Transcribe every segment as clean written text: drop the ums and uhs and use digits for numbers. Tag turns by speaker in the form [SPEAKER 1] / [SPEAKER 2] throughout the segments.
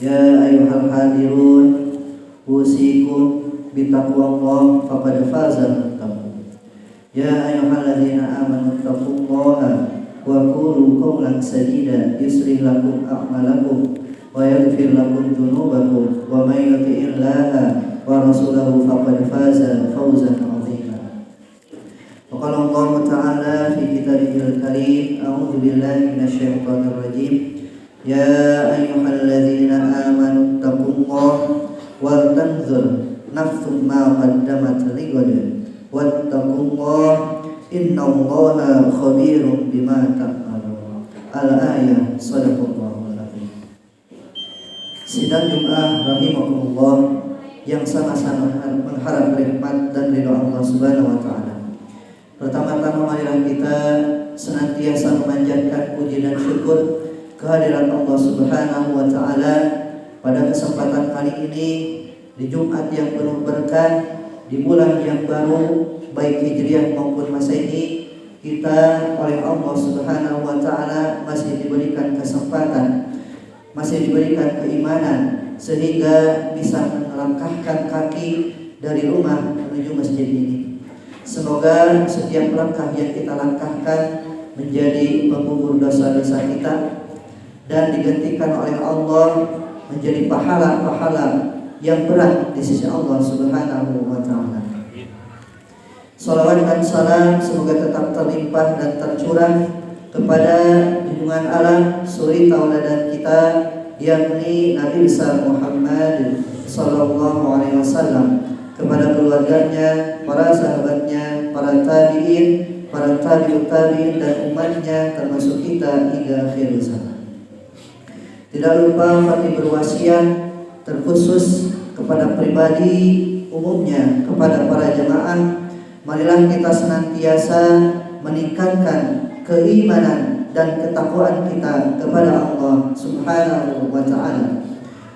[SPEAKER 1] يا أيها الحاضرون أوصيكم بتقوى الله فقد فاز المتقون يا أيها الذين آمنوا اتقوا الله وقولوا قولا سديدا يصلح لكم أعمالكم ويغفر لكم ذنوبكم ومن يطع الله ورسوله فقد فاز فوزا عظيما. وقال الله تعالى في كتابه الكريم أعوذ بالله من الشيطان الرجيم يا أيها الذين آمنوا اتقوا الله ولتنظر نفس ما قدمت لغد واتقوا الله إن الله خبير بما تعملون. Al-ayah sadaqallahul azim. Sidang Jumat rahimakumullah yang sama-sama mengharap rahmat dan ridha Allah Subhanahu wa taala. Pertama-tama marilah kita senantiasa memanjatkan puji dan syukur kehadiran Allah Subhanahu wa taala pada kesempatan kali ini di Jumat yang penuh berkah, di bulan yang baru baik Hijriah maupun Masehi, kita oleh Allah Subhanahu wa taala masih diberikan kesempatan, masih diberikan keimanan sehingga bisa melangkahkan kaki dari rumah menuju masjid ini. Semoga setiap langkah yang kita langkahkan menjadi penggugur dosa-dosa kita dan digantikan oleh Allah menjadi pahala-pahala yang berat di sisi Allah Subhanahu wa taala. Salawat dan salam semoga tetap terlimpah dan tercurah kepada junjungan Allah suri tauladan kita yakni Nabi besar Muhammad sallallahu alaihi wasallam, kepada keluarganya, para sahabatnya, para tabi'in, para tabi'ut tabi'in dan umatnya termasuk kita hingga akhir zaman. Tidak lupa kami berwasiat terkhusus kepada pribadi umumnya, kepada para jemaah, marilah kita senantiasa meningkatkan keimanan dan ketakwaan kita kepada Allah Subhanahu wa taala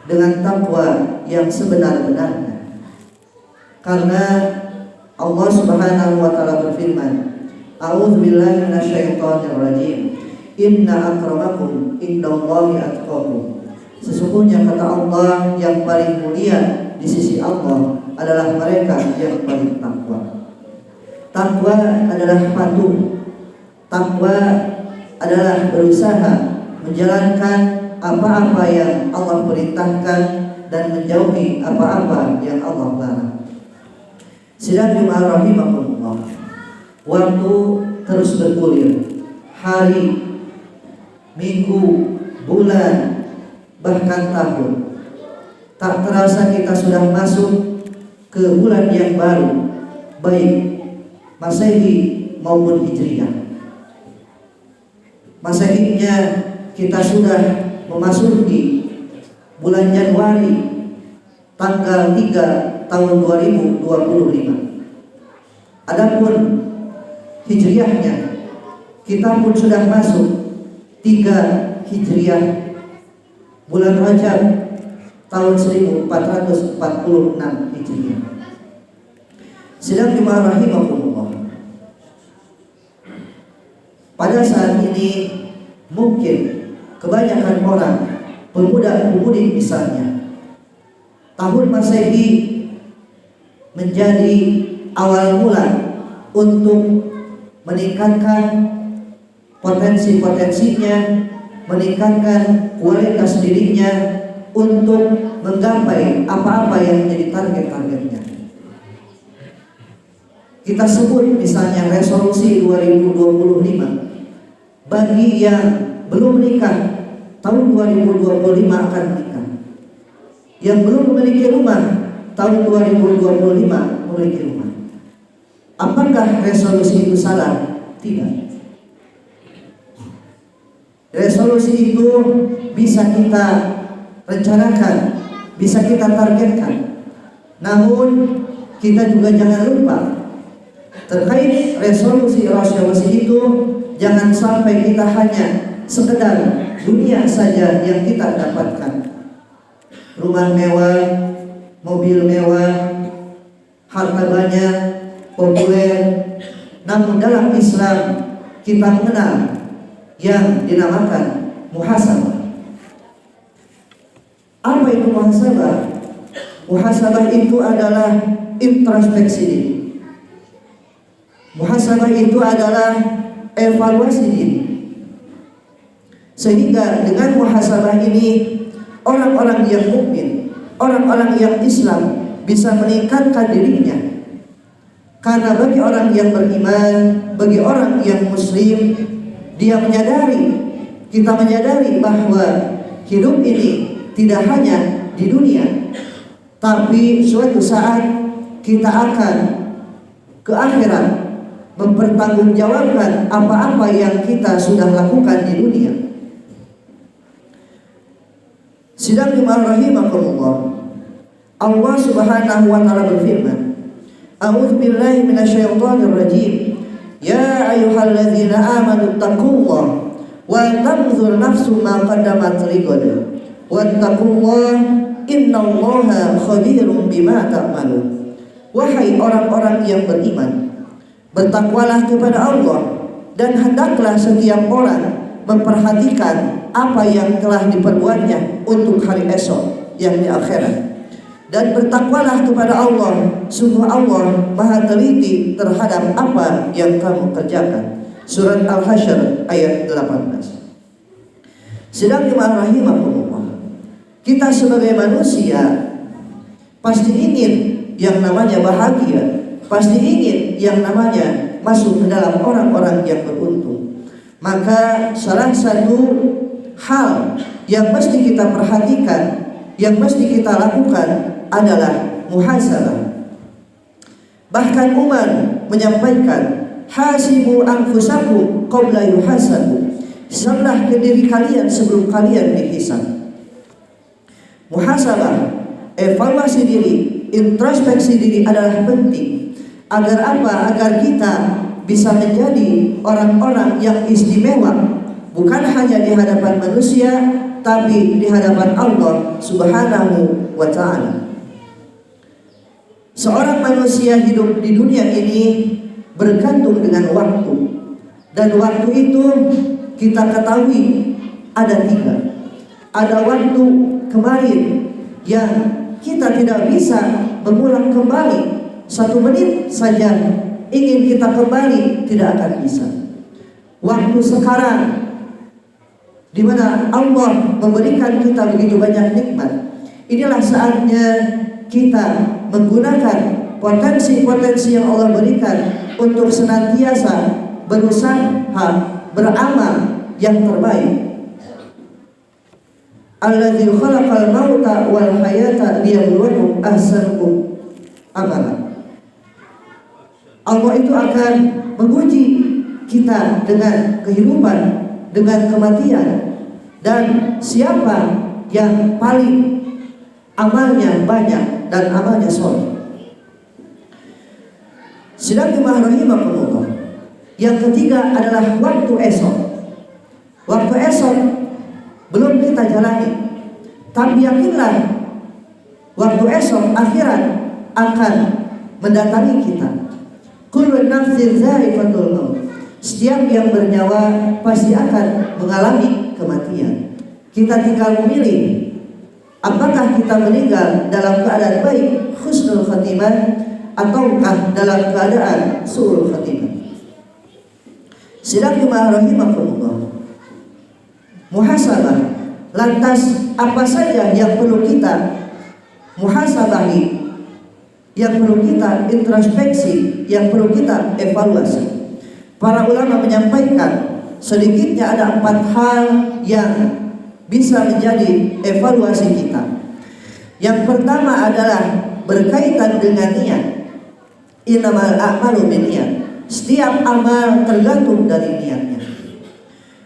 [SPEAKER 1] dengan takwa yang sebenar-benarnya. Karena Allah Subhanahu wa taala berfirman, A'udzu billahi minasyaitonir rajim. Inna akramakum indallahi atqakum. Sesungguhnya kata Allah yang paling mulia di sisi Allah adalah mereka yang paling takwa. Takwa adalah patuh. Takwa adalah berusaha menjalankan apa-apa yang Allah perintahkan dan menjauhi apa-apa yang Allah larang. Sidang Jumat rahimakumullah, waktu terus bergulir, hari, minggu, bulan, bahkan tahun. Tak terasa kita sudah masuk ke bulan yang baru, baik Masehi maupun Hijriah. Masehinya kita sudah memasuki bulan Januari tanggal 3 tahun 2025. Adapun Hijriahnya kita pun sudah masuk 3 Hijriah bulan Rajab tahun 1446 Hijriah. Sidang Jumat rahimakumullah, pada saat ini mungkin kebanyakan orang, pemuda-pemudi misalnya, tahun Masehi menjadi awal mula untuk meningkatkan potensi-potensinya, meningkatkan kualitas dirinya untuk menggapai apa-apa yang menjadi target-targetnya. Kita sebut misalnya resolusi 2025 bagi yang belum menikah, tahun 2025 akan menikah. Yang belum memiliki rumah, tahun 2025 memiliki rumah. Apakah resolusi itu salah? Tidak. Resolusi itu bisa kita rencanakan, bisa kita targetkan. Namun kita juga jangan lupa terkait resolusi itu, jangan sampai kita hanya sekedar dunia saja yang kita dapatkan. Rumah mewah, mobil mewah, harta banyak, populer. Namun dalam Islam kita mengenal yang dinamakan muhasabah. Apa itu muhasabah? Muhasabah itu adalah introspeksi diri. Muhasabah itu adalah evaluasi diri. Sehingga dengan muhasabah ini orang-orang yang mukmin, orang-orang yang Islam bisa meningkatkan dirinya. Karena bagi orang yang beriman, bagi orang yang muslim, dia kita menyadari bahwa hidup ini tidak hanya di dunia, tapi suatu saat kita akan ke akhirat mempertanggungjawabkan apa-apa yang kita sudah lakukan di dunia. Sidang jemaah rahimakumullah, Allah Subhanahu wa taala berfirman, A'udzu billahi minasyaitonir rajim. Ya ayyuhalladzina amanu taqullaha wa tanzur nafsum ma qaddamat lighad. Wattaqullaha innallaha khabirum bima ta'malun. Wahai orang-orang yang beriman, bertakwalah kepada Allah dan hendaklah setiap orang memperhatikan apa yang telah diperbuatnya untuk hari esok yang di akhirat. Dan bertakwalah kepada Allah, sungguh Allah Maha teliti terhadap apa yang kamu kerjakan. Surat Al-Hasyr ayat 18. Sedang jemaah rahimakumullah, kita sebagai manusia pasti ingin yang namanya bahagia, pasti ingin yang namanya masuk ke dalam orang-orang yang beruntung. Maka salah satu hal yang mesti kita perhatikan, yang mesti kita lakukan adalah muhasabah. Bahkan Umar menyampaikan, hasibu anfusakum qabla yuhasabu. Hisablah ke diri kalian sebelum kalian dihisab. Muhasabah, evaluasi diri, introspeksi diri adalah penting. Agar apa? Agar kita bisa menjadi orang-orang yang istimewa, bukan hanya di hadapan manusia, tapi di hadapan Allah Subhanahu wa ta'ala. Seorang manusia hidup di dunia ini bergantung dengan waktu. Dan waktu itu kita ketahui ada 3. Ada waktu kemarin yang kita tidak bisa mengulang kembali. 1 menit saja ingin kita kembali tidak akan bisa. Waktu sekarang di mana Allah memberikan kita begitu banyak nikmat, inilah saatnya kita menggunakan potensi-potensi yang Allah berikan untuk senantiasa berusaha beramal yang terbaik. Alladzi khalaqal mauta wal hayata liyabluwakum ahsanukum amala. Allah itu akan menguji kita dengan kehidupan, dengan kematian, dan siapa yang paling amalnya banyak dan amalnya soleh. Sidang jemaah rahimakumullah, yang ketiga adalah waktu esok. Waktu esok belum kita jalani, tapi yakinlah waktu esok akhirat akan mendatangi kita. Kullu nafsin za'iqatul maut. Setiap yang bernyawa pasti akan mengalami kematian. Kita tinggal memilih apakah kita meninggal dalam keadaan baik, husnul khatimah, ataukah dalam keadaan su'ul khatimah. Sidang jemaah rahimakumullah, muhasabah. Lantas apa saja yang perlu kita muhasabahi, yang perlu kita introspeksi, yang perlu kita evaluasi? Para ulama menyampaikan sedikitnya ada 4 hal yang bisa menjadi evaluasi kita. Yang pertama adalah berkaitan dengan niat. Innamal a'malu binniyat. Setiap amal tergantung dari niatnya.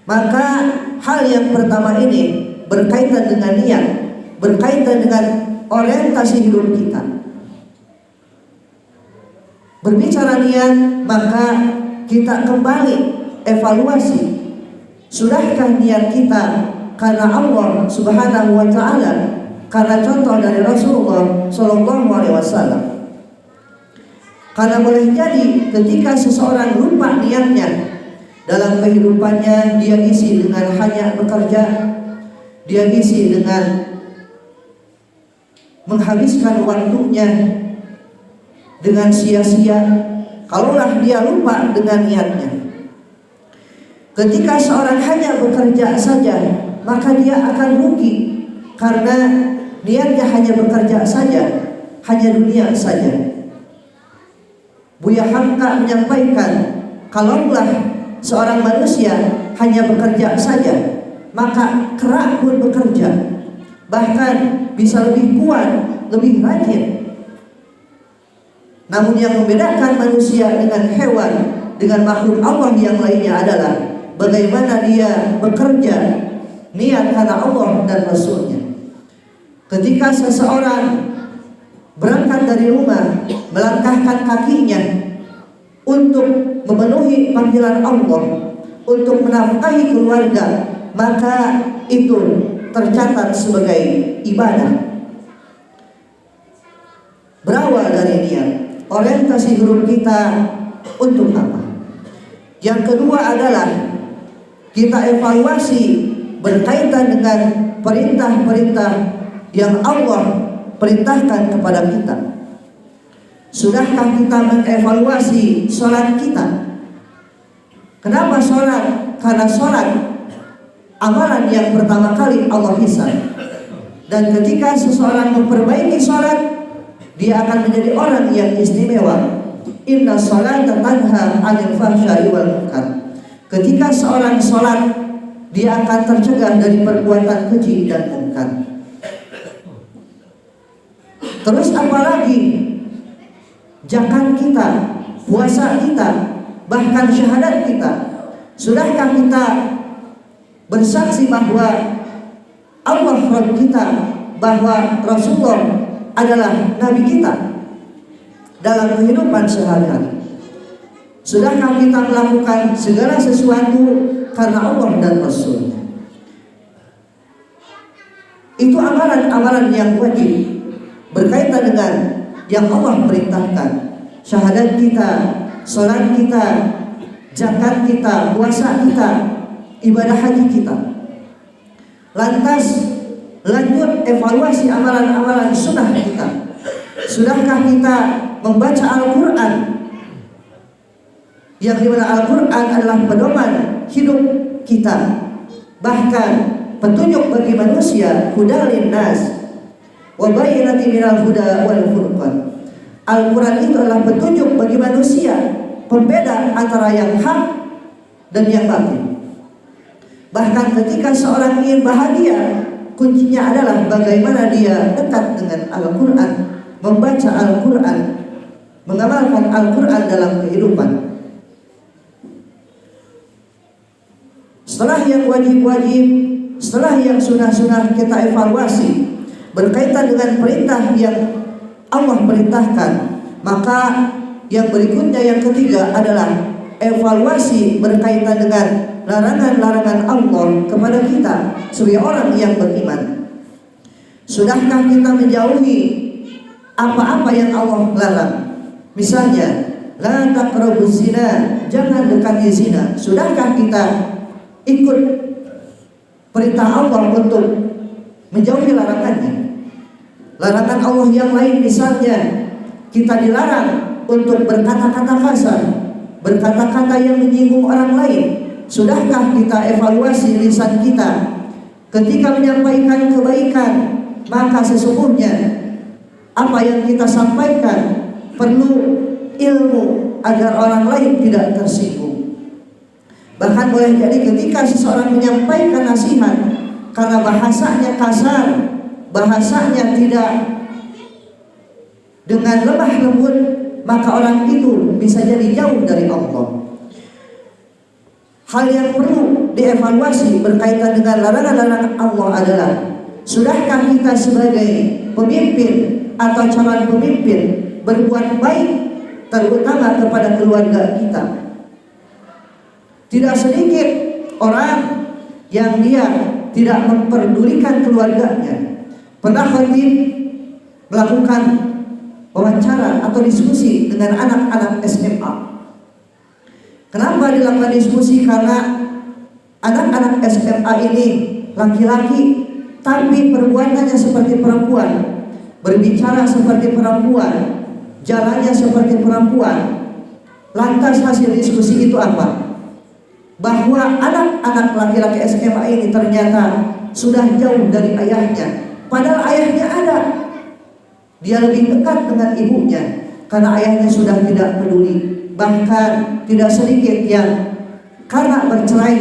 [SPEAKER 1] Maka hal yang pertama ini berkaitan dengan niat, berkaitan dengan orientasi hidup kita. Berbicara niat, maka kita kembali evaluasi. Sudahkah niat kita karena Allah Subhanahu wa ta'ala, karena contoh dari Rasulullah sallallahu alaihi wasallam? Karena boleh jadi ketika seseorang lupa niatnya, dalam kehidupannya dia isi dengan hanya bekerja, dia isi dengan menghabiskan waktunya dengan sia-sia, kalaulah dia lupa dengan niatnya. Ketika seorang hanya bekerja saja, maka dia akan rugi, karena niatnya hanya bekerja saja, hanya dunia saja. Buya Hamka menyampaikan, kalaulah seorang manusia hanya bekerja saja, maka kera pun bekerja, bahkan bisa lebih kuat, lebih rajin. Namun yang membedakan manusia dengan hewan, dengan makhluk Allah yang lainnya adalah bagaimana dia bekerja niat karena Allah dan Rasulnya. Ketika seseorang berangkat dari rumah, melangkahkan kakinya untuk memenuhi panggilan Allah, untuk menafkahi keluarga, maka itu tercatat sebagai ibadah. Berawal dari niat, orientasi hidup kita untuk apa? Yang kedua adalah kita evaluasi berkaitan dengan perintah-perintah yang Allah perintahkan kepada kita. Sudahkah kita mengevaluasi sholat kita? Kenapa sholat? Karena sholat amalan yang pertama kali Allah hisab. Dan ketika seseorang memperbaiki sholat, dia akan menjadi orang yang istimewa. Inna sholata tanha 'anil fahsya'i wal munkar. Ketika seorang sholat, dia akan tercegah dari perbuatan keji dan munkar. Terus apalagi zakat kita, puasa kita, bahkan syahadat kita. Sudahkah kita bersaksi bahwa Allah Rabb kita, bahwa Rasulullah adalah Nabi kita dalam kehidupan sehari-hari? Sudahkah kita melakukan segala sesuatu karena Allah dan Rasulnya? Itu amalan-amalan yang wajib berkaitan dengan yang Allah perintahkan. Syahadat kita, sholat kita, zakat kita, puasa kita, ibadah haji kita. Lantas lanjut evaluasi amalan-amalan sunnah kita. Sudahkah kita membaca Al-Quran, yang dimana Al-Quran adalah pedoman hidup kita, bahkan petunjuk bagi manusia, hudalin nas wa bayyinatin minal huda wal furqan. Al-Quran itu adalah petunjuk bagi manusia, pembeda antara yang hak dan yang batil. Bahkan ketika seorang ingin bahagia, kuncinya adalah bagaimana dia dekat dengan Al-Quran, membaca Al-Quran, mengamalkan Al-Quran dalam kehidupan. Setelah yang wajib-wajib, setelah yang sunnah-sunnah kita evaluasi berkaitan dengan perintah yang Allah perintahkan, maka yang berikutnya, yang ketiga adalah evaluasi berkaitan dengan larangan-larangan Allah kepada kita sebagai orang yang beriman. Sudahkah kita menjauhi apa-apa yang Allah larang? Misalnya, la taqrabuz zina, jangan dekati zina. Sudahkah kita ikut perintah Allah untuk menjauhi larangannya? Larangan Allah yang lain, misalnya kita dilarang untuk berkata-kata kasar, berkata-kata yang menyinggung orang lain. Sudahkah kita evaluasi lisan kita ketika menyampaikan kebaikan? Maka sesungguhnya apa yang kita sampaikan perlu ilmu agar orang lain tidak tersinggung. Bahkan boleh jadi ketika seseorang menyampaikan nasihat, karena bahasanya kasar, bahasanya tidak dengan lemah lembut, maka orang itu bisa jadi jauh dari Allah. Hal yang perlu dievaluasi berkaitan dengan larangan-larangan Allah adalah, sudahkah kita sebagai pemimpin atau calon pemimpin berbuat baik, terutama kepada keluarga kita? Tidak sedikit orang yang dia tidak memperdulikan keluarganya. Pernah khatib melakukan wawancara atau diskusi dengan anak-anak SMA. Kenapa dilakukan diskusi? Karena anak-anak SMA ini laki-laki, tapi perbuatannya seperti perempuan. berbicara seperti perempuan, jalannya seperti perempuan. Lantas hasil diskusi itu apa? Bahwa anak-anak laki-laki SMA ini ternyata sudah jauh dari ayahnya. Padahal ayahnya ada. Dia lebih dekat dengan ibunya karena ayahnya sudah tidak peduli. Bahkan tidak sedikit yang karena bercerai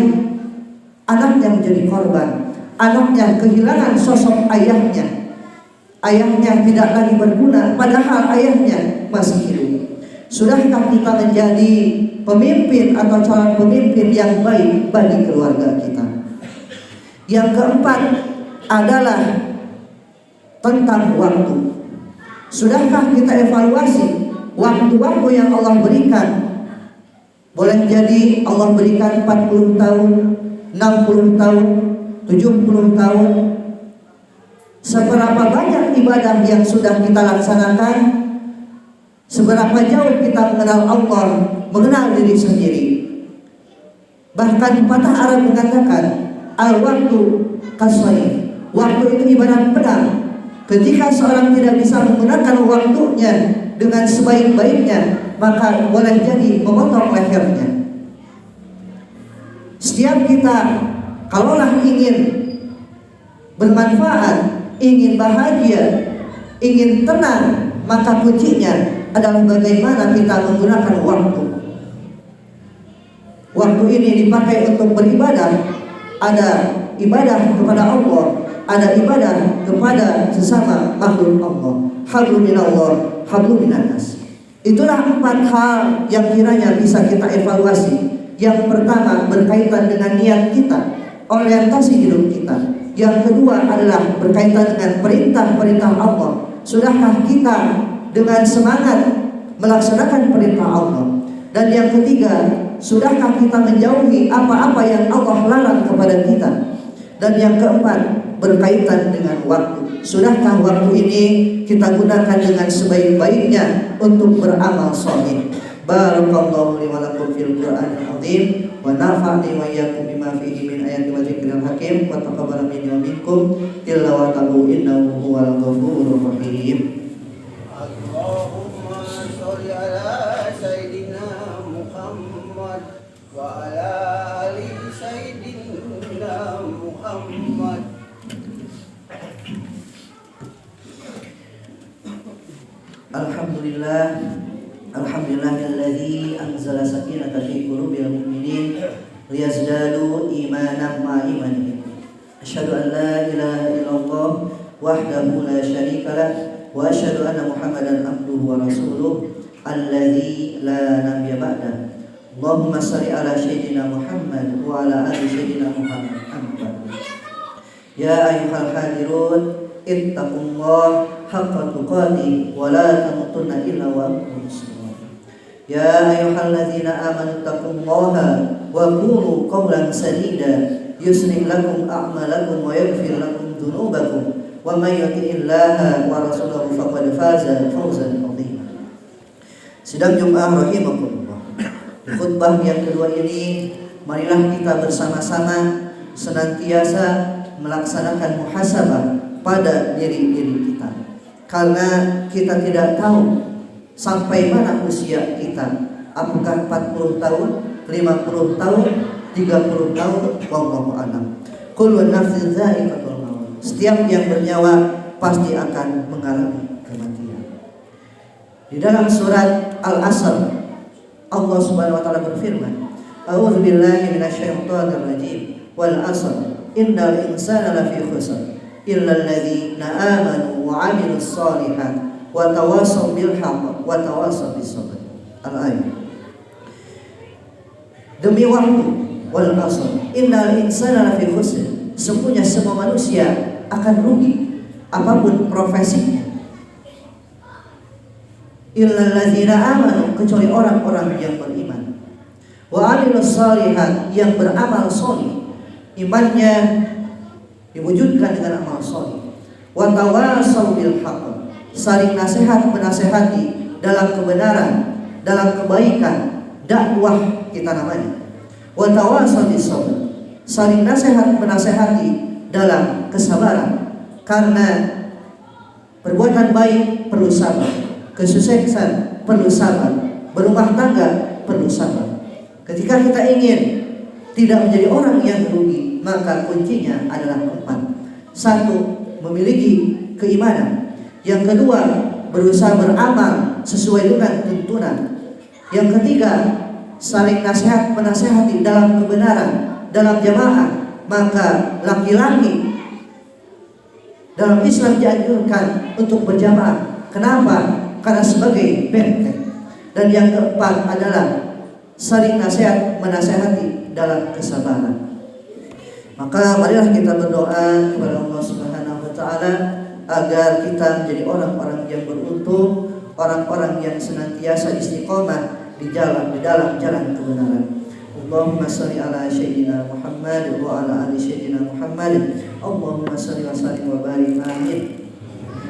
[SPEAKER 1] anaknya menjadi korban. Anaknya kehilangan sosok ayahnya. Ayahnya tidak lagi berguna padahal ayahnya masih hidup. Sudahkah kita menjadi pemimpin atau calon pemimpin yang baik bagi keluarga kita? Yang keempat adalah tentang waktu. Sudahkah kita evaluasi waktu-waktu yang Allah berikan? Boleh jadi Allah berikan 40 tahun, 60 tahun, 70 tahun. Seberapa banyak ibadah yang sudah kita laksanakan? Seberapa jauh kita mengenal Allah, mengenal diri sendiri? Bahkan patah Arab mengatakan, al-waktu kasayf. Waktu itu ibarat pedang. Ketika seorang tidak bisa menggunakan waktunya dengan sebaik-baiknya, maka boleh jadi memotong lehernya. Setiap kita kalaulah ingin bermanfaat, ingin bahagia, ingin tenang, maka kuncinya adalah bagaimana kita menggunakan waktu. Waktu ini dipakai untuk beribadah. Ada ibadah kepada Allah, ada ibadah kepada sesama makhluk Allah. Hablum minallah, hablum minannas. Itulah 4 hal yang kiranya bisa kita evaluasi. Yang pertama berkaitan dengan niat kita, orientasi hidup kita. Yang kedua adalah berkaitan dengan perintah-perintah Allah. Sudahkah kita dengan semangat melaksanakan perintah Allah? Dan yang ketiga, sudahkah kita menjauhi apa-apa yang Allah larang kepada kita? Dan yang keempat, berkaitan dengan waktu. Sudahkah waktu ini kita gunakan dengan sebaik-baiknya untuk beramal shalih? Barakallahu li wa lakum fil Qur'anil azim wa nafa'ni wa iyyakum bima fihi min ayati wa dzikril hakim wa taqabbal minni wa minkum tilawatahu innahu huwal ghafurur rahim.
[SPEAKER 2] Allahumma sholli ala sayyidina Muhammad wa ala ali sayyidina Muhammad.
[SPEAKER 1] Alhamdulillah, alhamdulillahilladzi anzala sakinata fi qulubil mu'minin liyazdadu imanan ma imanihim. Asyhadu an la ilaha illallah wahdahu la syarika lah wa asyhadu anna Muhammadan abduhu wa rasuluh alladzi la nabiyya ba'da. Allahumma shalli ala sayyidina Muhammad wa ala ali sayyidina Muhammad. Ya ayyuhal hadirun ittaqullaha haqqa tuqatih wa la tamutunna illa wa antum muslimun. Ya ayyuhalladzina amanu taqullaha wa qulu qawlan sadida yuslih lakum a'malakum wa yaghfir lakum dhunubakum wa may yuti'illaha wa rasulahu faqad faza fawzan 'azima. Sidang Jumat rahimakumullah. Di khutbah yang kedua ini, marilah kita bersama-sama senantiasa melaksanakan muhasabah pada diri-diri kita. Karena kita tidak tahu sampai mana usia kita. Apakah 40 tahun, 50 tahun, 30 tahun, wallahu a'lam. Kullu nafsin dha'iqatul maut. Setiap yang bernyawa pasti akan mengalami kematian. Di dalam surat Al-Asr, Allah Subhanahu wa taala berfirman, A'udzu billahi minasyaitonir rajim. Wal 'asr innal insana lafi khusr illal ladzina amanu wa 'amilus shalihat wa tawassaw bil haqq wa tawassaw bis sabr. Al-ayat. Demi waktu, wal 'asr innal insana lafi khusr. Sesungguhnya semua manusia akan rugi apapun profesinya. Illal ladzina amanu, kecuali orang-orang yang beriman. Wa 'amilus shalihat, yang beramal shalih. Imannya diwujudkan dengan amal shalih. Wa tawassaw bil haqq, saling nasihat menasehati dalam kebenaran, dalam kebaikan, dakwah kita namanya. Wa tawassaw bis sabr, saling nasihat menasehati dalam kesabaran. Karena Perbuatan baik perlu sabar, kesuksesan perlu sabar, berumah tangga perlu sabar. Ketika kita ingin tidak menjadi orang yang rugi, maka kuncinya adalah 4. 1. Memiliki keimanan. Yang kedua, berusaha beramal sesuai dengan tuntunan. Yang ketiga, saling nasihat menasihati dalam kebenaran, dalam jamaah. Maka laki-laki dalam Islam dianjurkan untuk berjamaah. Kenapa? Karena sebagai benteng. Dan yang keempat adalah saling nasihat menasihati dalam kesabaran. Maka marilah kita berdoa kepada Allah Subhanahu wa taala agar kita menjadi orang-orang yang beruntung, orang-orang yang senantiasa istiqomah di dalam jalan kebenaran. Allahumma shalli ala sayyidina Muhammad wa ala ali sayyidina Muhammad. Allahumma shalli wa sallim wa barik amin.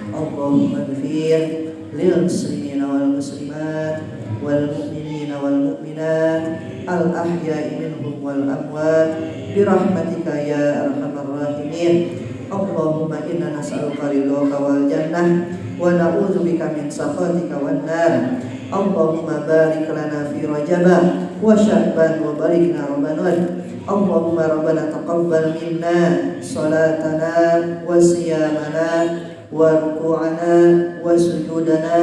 [SPEAKER 1] Allahumma ighfir lil muslimina wal muslimat wal mu'minina wal mu'minat al ahya'i minhum wal amwat bi rahmatika ya arhamar rahimin. Allahumma inna nas'aluka ridhaka wal jannah wa na'udzubika min sakhatika wan nar. Allahumma barik lana fi Rajab wa Sya'ban wa barik lana Ramadan. Allahumma rabbana taqabbal minna salatana wa siyamana wa ruku'ana wa sujudana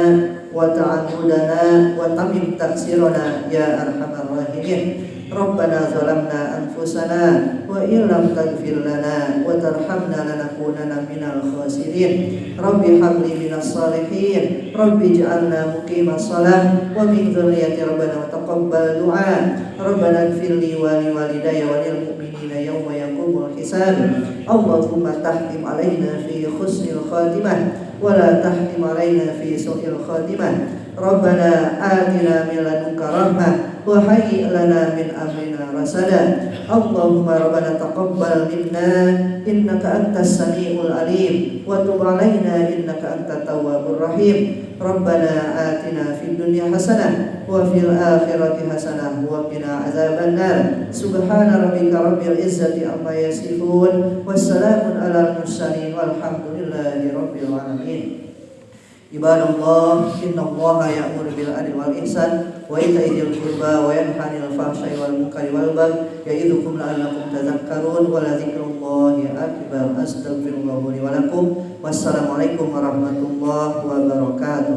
[SPEAKER 1] wa ta'ammudana wa tamim taksirana ya arhamar rahimin. Rabbana zalamna anfusana wa illam taghfir lana wa tarhamna lanakunanna minal khasirin. Rabbi habli minas salihin. Rabbi ij'alna muqimas shalah wa min dzurriyyati rabbana wa taqabbal du'a. Rabbana ighfir li wa li walidayya wa lil mu'minina yawma yaqumul hisab. Allahumma tahtim alaina fi husnil khatimah wa la tahtim alaina fi su'il khatimah. Rabbana atina min ladunka rahmah wa hayyi' lana min amrina rasada. Allahumma rabbana taqabbal minna innaka antas samiul alim wa tub alaina innaka antat tawwabur rahim. Rabbana atina fid dunya hasanah wa fil akhirati hasanah wa qina azaban nar. Subhana rabbika rabbil izzati amma yasifun wassalamun alal mursalin walhamdulillahi rabbil alamin. Ibadallah, innallaha ya'muru bil adli wal ihsan wa ita'i dzil qurba wa yanha 'anil fahsya'i wal munkari wal baghi ya'idzukum la'allakum tadhakkarun wa la dzikrullahi akbar. Astaghfirullah li wa lakum. Wassalamualaikum warahmatullahi wabarakatuh.